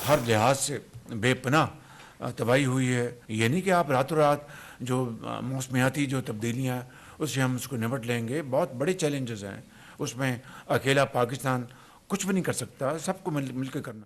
हर लिहाज से बेपनाह तबाही हुई है। ये नहीं कि आप रातों रात जो मौसमियाती जो तब्दीलियाँ हैं उससे हम उसको निपट लेंगे। बहुत बड़े चैलेंजेस हैं उसमें, अकेला पाकिस्तान कुछ भी नहीं कर सकता, सबको मिल के करना।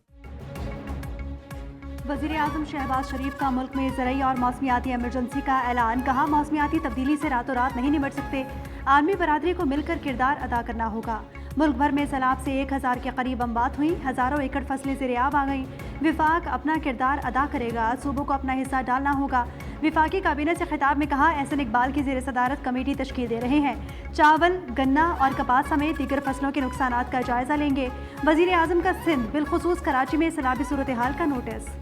वज़ीर आज़म शहबाज शरीफ का मुल्क में ज़रई और मौसमियाती एमरजेंसी का ऐलान। कहा, मौसमियाती तब्दीली से रातों रात नहीं निपट सकते, आलमी बरादरी को मिलकर किरदार अदा करना होगा। मुल्क भर में सैलाब से 1000 के करीब अमवात हुई, हज़ारों एकड़ फसलें ज़ेर-ए-आब आ गईं। विफाक अपना किरदार अदा करेगा, सूबों को अपना हिस्सा डालना होगा। विफाकी काबीना से खिताब में कहा, एहसन इकबाल की ज़ेर सदारत कमेटी तश्कील दे रहे हैं। चावल, गन्ना और कपास समेत दीगर फसलों के नुकसानात का जायजा लेंगे। वज़ीर आज़म का सिंध बिलखुसूस कराची में सैलाबी सूरत हाल का नोटिस।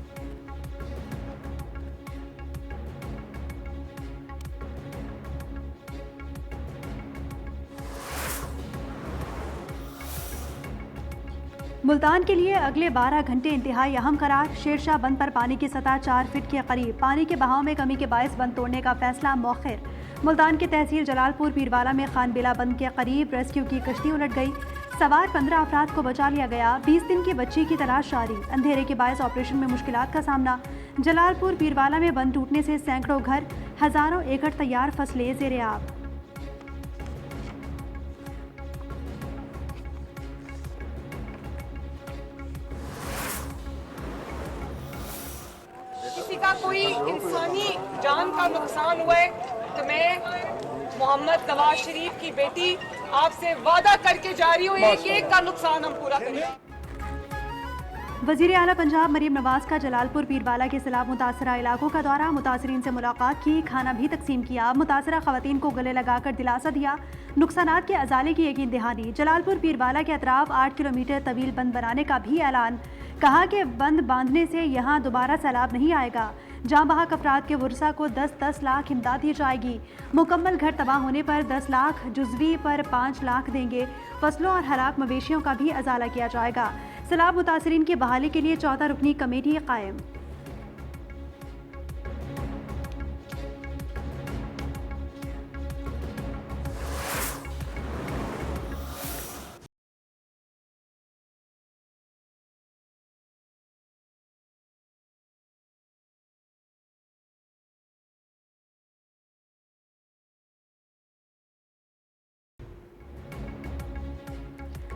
मुल्तान के लिए अगले 12 घंटे इंतहाई अहम करार। शेरशाह बंद पर पानी की सतह 4 फीट के करीब। पानी के बहाव में कमी के बायस बंद तोड़ने का फैसला मौखिर। मुल्तान के तहसील जलालपुर पीरवाला में खानबेला बंद के करीब रेस्क्यू की कश्ती उलट गई। सवार 15 अफराद को बचा लिया गया। 20 दिन की बच्ची की तलाश जारी। अंधेरे के बायस ऑपरेशन में मुश्किलात का सामना। जलालपुर पीरवाला में बंद टूटने से सैकड़ों घर, हजारों एकड़ तैयार फसलें ज़ेर-ए-आब। किसी का कोई इंसानी जान का नुकसान हुआ है तो मैं मोहम्मद नवाज शरीफ की बेटी आपसे वादा करके जा रही हूँ, एक का नुकसान हम पूरा करेंगे। वज़ीर आला पंजाब मरीम नवाज का जलालपुर पीरवाला के सैलाब मुतासरा इलाकों का दौरा। मुतासरीन से मुलाकात की, खाना भी तकसीम किया। मुतासरा खवातीन को गले लगाकर दिलासा दिया। नुकसानात के अजाले की यकीन दहानी। जलालपुर पीरवाला के अतराफ 8 किलोमीटर तवील बंद बनाने का भी ऐलान। कहा कि बंद बांधने से यहाँ दोबारा सैलाब नहीं आएगा। जहाँ बहक अफराद के वर्सा को 10-10 लाख इमदाद दी जाएगी। मुकम्मल घर तबाह होने पर 10 लाख, जुजवी पर 5 लाख देंगे। फसलों और हलाक मवेशियों का भी अजाला किया जाएगा। सैलाब मुतासरीन की बहाली के लिए 14 रुकनी कमेटी कायम।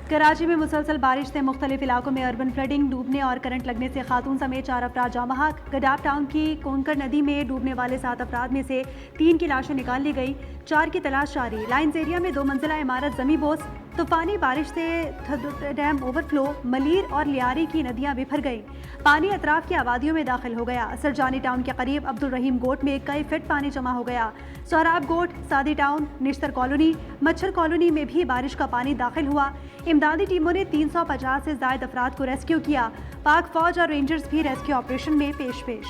कराची में मुसलसल बारिश से मुख्तलिफ इलाकों में अर्बन फ्लडिंग, डूबने और करंट लगने से खातून समेत 4 अफराद जाँ बहक। गडाफ टाउन की कोंकर नदी में डूबने वाले 7 अफराद में से 3 की लाशें निकाल ली गई, 4 की तलाश जारी। लाइन्स एरिया में 2 मंजिला इमारत जमी बोस। तूफानी बारिश से डैम ओवरफ्लो, मलीर और लियारी की नदियां बिफर गईं। पानी अतराफ की आबादियों में दाखिल हो गया। सरजानी टाउन के करीब अब्दुल रहीम गोट में कई फिट पानी जमा हो गया। सोहराब गोट, सादी टाउन, निश्तर कॉलोनी, मच्छर कॉलोनी में भी बारिश का पानी दाखिल हुआ। इमदादी टीमों ने 350 से ज्यादा अफराद को रेस्क्यू किया। पाक फौज और रेंजर्स भी रेस्क्यू ऑपरेशन में पेश।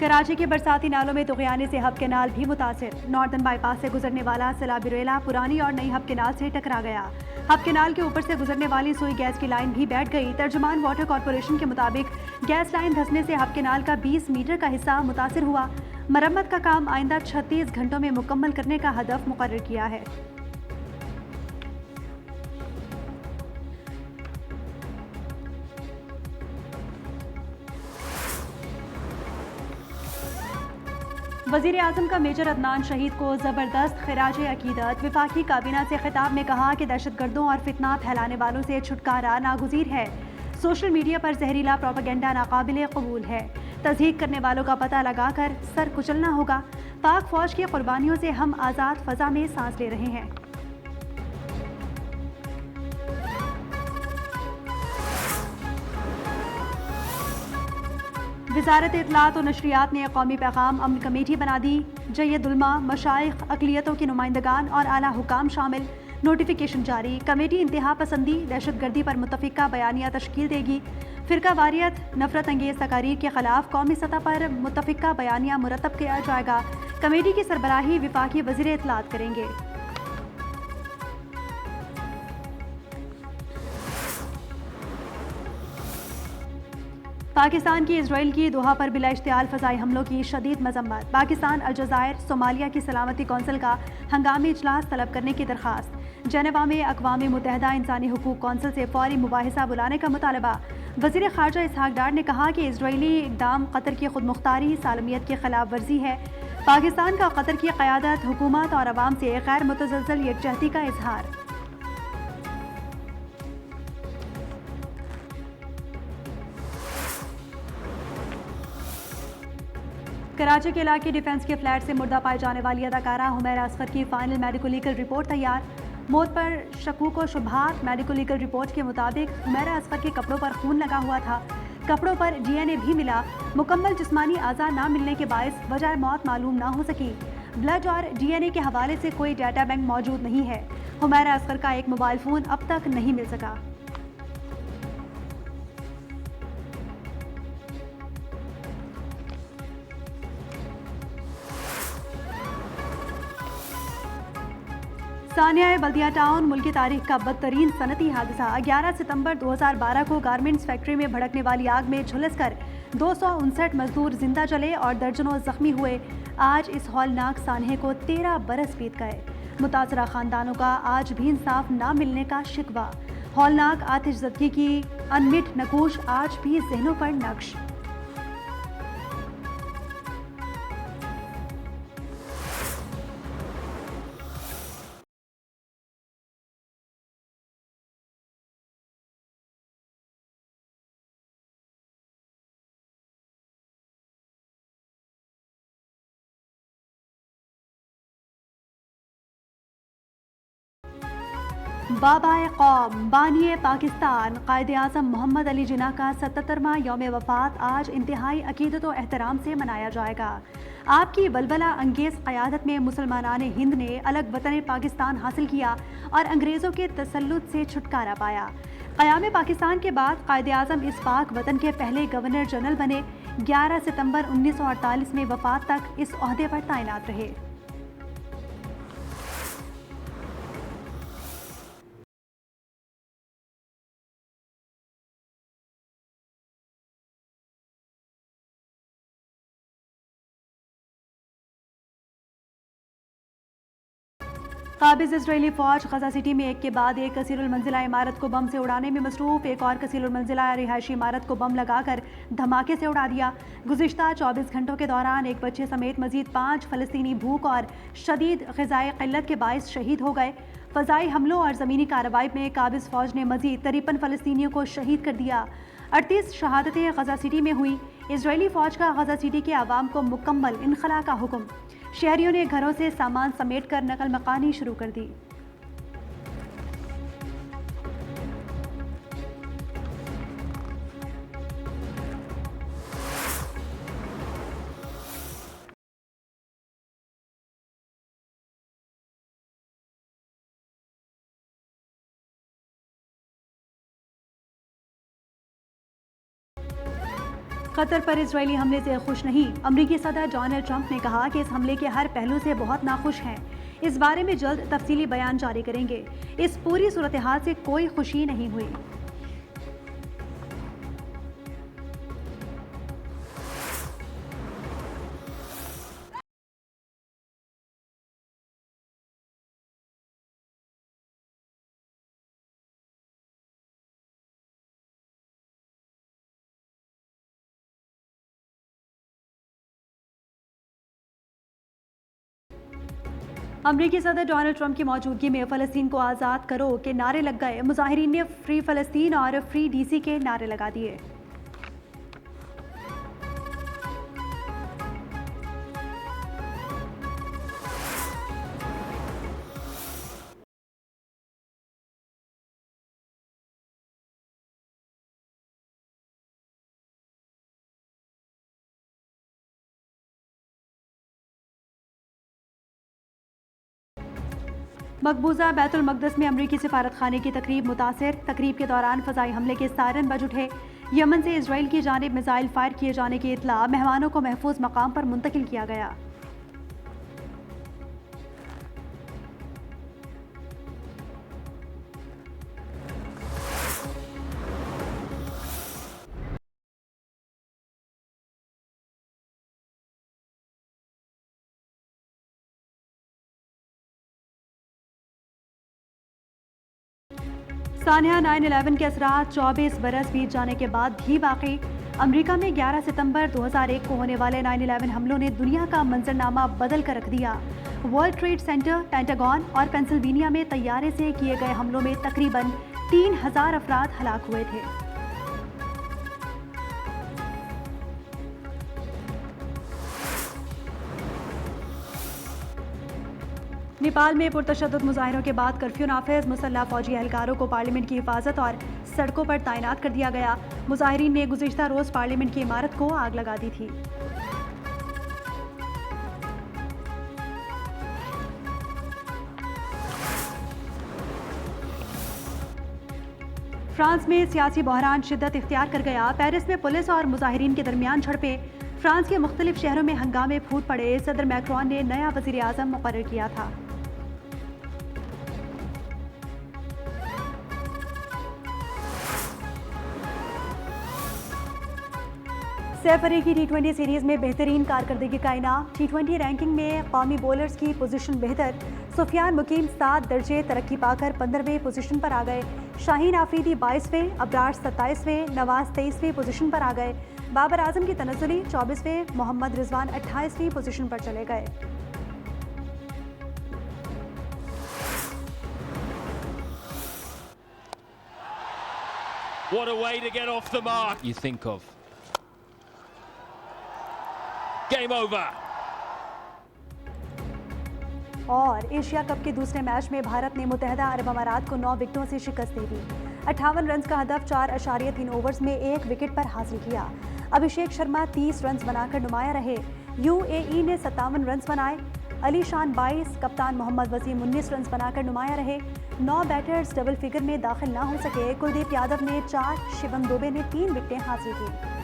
कराची के बरसाती नालों में तुगयानी से हब केनाल भी मुतासिर। नॉर्दर्न बाईपास से गुजरने वाला सैलाब पुरानी और नई हब केनाल से टकरा गया। हब केनाल के ऊपर से गुजरने वाली सुई गैस की लाइन भी बैठ गई। तर्जुमान वाटर कॉरपोरेशन के मुताबिक गैस लाइन धंसने से हब केनाल का 20 मीटर का हिस्सा मुतासिर हुआ। मरम्मत का काम आइंदा 36 घंटों में मुकम्मल करने का हदफ मुकर्रर किया है। वज़ीर आज़म का मेजर अदनान शहीद को ज़बरदस्त खिराज अकीदत। विफाकी काबीना से खिताब में कहा कि दहशतगर्दों और फितना फैलाने वालों से छुटकारा नागुज़ीर है। सोशल मीडिया पर जहरीला प्रोपेगेंडा नाकाबिले कबूल है। तस्दीक करने वालों का पता लगाकर सर कुचलना होगा। पाक फौज की कुर्बानियों से हम आज़ाद फ़ज़ा में सांस ले रहे हैं। वज़ारत इत्तलात और नशरियात ने कौमी पैगाम अमन कमेटी बना दी। जय्यदुलमा, मशाइख, अक़लियतों के नुमाइंदगान और आला हुकाम शामिल। नोटिफिकेशन जारी। कमेटी इंतहा पसंदी, दहशतगर्दी पर मुत्तफ़िका बयानिया तश्कील देगी। फ़िरका वारियत, नफरत अंगेज़ तकारीर के खिलाफ कौमी सतह पर मुत्तफ़िका बयानिया मुरतब किया जाएगा। कमेटी की सरबराही विफाकी वज़ीर इत्तलात करेंगे। पाकिस्तान की इसराइल की दोहा पर बिला इश्तियाल फ़ज़ाई हमलों की शदीद मजम्मत। पाकिस्तान अलजज़ायर सोमालिया की सलामती कौंसिल का हंगामी इजलास तलब करने की दरख्वास्त। जेनेवा में अक़वाम मुत्तहिदा इंसानी हुकूक कौंसिल से फौरी मुबाहिसा बुलाने का मुतालबा। वज़ीर ख़ारजा इसहाक डार ने कहा कि इसराइली इक़दाम कतर की खुद मुख्तारी सालमियत की खिलाफ वर्जी है। पाकिस्तान का कतर की क़यादत, हुकूमत और अवाम से गैर मुतज़लज़ल यकजहती का इजहार। कराची के इलाके डिफेंस के फ्लैट से मुर्दा पाए जाने वाली अदाकारा हुमैरा असगर की फाइनल मेडिको लीगल रिपोर्ट तैयार। मौत पर शकूक व शुबहात। मेडिको लीगल रिपोर्ट के मुताबिक हुमैरा असगर के कपड़ों पर खून लगा हुआ था। कपड़ों पर DNA भी मिला। मुकम्मल जिस्मानी आज़ा न मिलने के बायस वजह मौत मालूम न हो सकी। ब्लड और DNA के हवाले से कोई डाटा बैंक मौजूद नहीं है। हुमैरा असगर का एक मोबाइल फ़ोन अब तक नहीं मिल सका। सानिया बल्दिया टाउन मुल्क की तारीख का बदतरीन सनती हादसा। 11 सितंबर 2012 को गारमेंट्स फैक्ट्री में भड़कने वाली आग में झुलसकर 259 मजदूर जिंदा जले और दर्जनों जख्मी हुए। आज इस हौलनाक सानहे को 13 बरस बीत गए। मुतासरा खानदानों का आज भी इंसाफ न मिलने का शिकवा। हौलनाक आतिशज़दगी की अनमिट नकूश आज भी जहनों पर नक्श। बाबाए कौम बानिए पाकिस्तान कायदे आज़म मोहम्मद अली जिन्ना का 77वां यौम वफ़ात आज इंतहाई अकीदत व एहतराम से मनाया जाएगा। आपकी बलबला अंगेज़ क़यादत में मुसलमानान हिंद ने अलग वतन पाकिस्तान हासिल किया और अंग्रेज़ों के तसल्लुत से छुटकारा पाया। क़याम पाकिस्तान के बाद कायदे आज़म इस पाक वतन के पहले गवर्नर जनरल बने। 11 सितंबर 1948 में वफ़ात तक इस ओहदे पर तैनात रहे। काबिज इजरायली फ़ौज गजा सिटी में एक के बाद एक कसीरुल मंजिला इमारत को बम से उड़ाने में मसरूफ़। एक और कसीरुल मंजिला रिहायशी इमारत को बम लगाकर धमाके से उड़ा दिया। गुज़िश्ता 24 घंटों के दौरान एक बच्चे समेत मजीद 5 फ़लस्तीनी भूख और शदीद ग़िज़ाई क़िल्लत के बायस शहीद हो गए। फ़ज़ाई हमलों और ज़मीनी कार्रवाई में काबिज फ़ौज ने मजीद 53 फ़लस्तीनियों को शहीद कर दिया। 38 शहादतें गजा सिटी में हुई। इजरायली फ़ौज का गजा सिटी के आवाम को मुकम्मल इनखला का हुक्म। शहरियों ने घरों से सामान समेट कर नकल मकानी शुरू कर दी। कतर पर इजरायली हमले से खुश नहीं। अमरीकी सदर डोनाल्ड ट्रंप ने कहा कि इस हमले के हर पहलू से बहुत नाखुश हैं। इस बारे में जल्द तफसीली बयान जारी करेंगे। इस पूरी सूरत हाल से कोई खुशी नहीं हुई। अमरीकी सदर डोनाल्ड ट्रंप की मौजूदगी में फ़लस्तीन को आज़ाद करो के नारे लग गए। मुजाहिरीन ने फ्री फ़लस्तीन और फ्री DC के नारे लगा दिए। मकबूजा बैतुल मक़दस में अमरीकी सिफारत खाने की तकरीब मुतासिर। तकरीब के दौरान फ़ज़ाई हमले के सायरन बज उठे। यमन से इसराइल की जानिब मिसाइल फायर किए जाने की इत्तला। मेहमानों को महफूज मकाम पर मुंतकिल किया गया। सानिया 9/11 के असरात 24 बरस बीत जाने के बाद भी बाकी। अमेरिका में 11 सितंबर 2001 को होने वाले 9/11 हमलों ने दुनिया का मंजरनामा बदल कर रख दिया। वर्ल्ड ट्रेड सेंटर, पेंटागन और पेंसिल्वेनिया में तैयारे से किए गए हमलों में तकरीबन 3000 अफराद हलाक हुए थे। नेपाल में पुरतशद्दुद मुजाहिरों के बाद कर्फ्यू नाफिज, मुसल्लह फौजी एहलकारों को पार्लियामेंट की हिफाजत और सड़कों पर तैनात कर दिया गया। मुजाहिरीन ने गुज़िश्ता रोज पार्लियामेंट की इमारत को आग लगा दी थी। फ्रांस में सियासी बहरान शिद्दत इख्तियार कर गया। पेरिस में पुलिस और मुजाहिरीन के दरमियान झड़पें। फ्रांस के मुख्तलिफ शहरों में हंगामे फूट पड़े। सदर मैक्रोन ने नया वज़ीर आज़म मुकर्रर किया था। सैफ अली की T20 सीरीज में बेहतरीन कारकर्दगी का इनाम। T20 रैंकिंग में कौमी बॉलर्स की पोजीशन बेहतर। सुफियान मुकीम 7 दर्जे तरक्की पाकर 15वें पोजीशन पर आ गए। शाहीन आफरीदी 22वें, अबरार 27वें, नवाज 23वें पोजीशन पर आ गए। बाबर आजम की तनज़्ज़ुली 24वें, मोहम्मद रिजवान 28वीं पोजीशन पर चले गए। What a way to get off the mark, you think of. Game over. और एशिया कप के दूसरे मैच में भारत ने मुत्तहदा अरब अमारात को 9 विकेटों से शिकस्त दे दी। 58 रन का हदफ 4.3 ओवर्स में 1 विकेट पर हासिल किया। अभिषेक शर्मा 30 रन बनाकर नुमाया रहे। यूएई ने 57 रन बनाए। अली शान 22, कप्तान मोहम्मद वसीम 19 रन बनाकर नुमाया रहे। 9 बैटर्स डबल फिगर में दाखिल ना हो सके। कुलदीप यादव ने 4, शिवम दुबे ने 3 विकेटें हासिल की।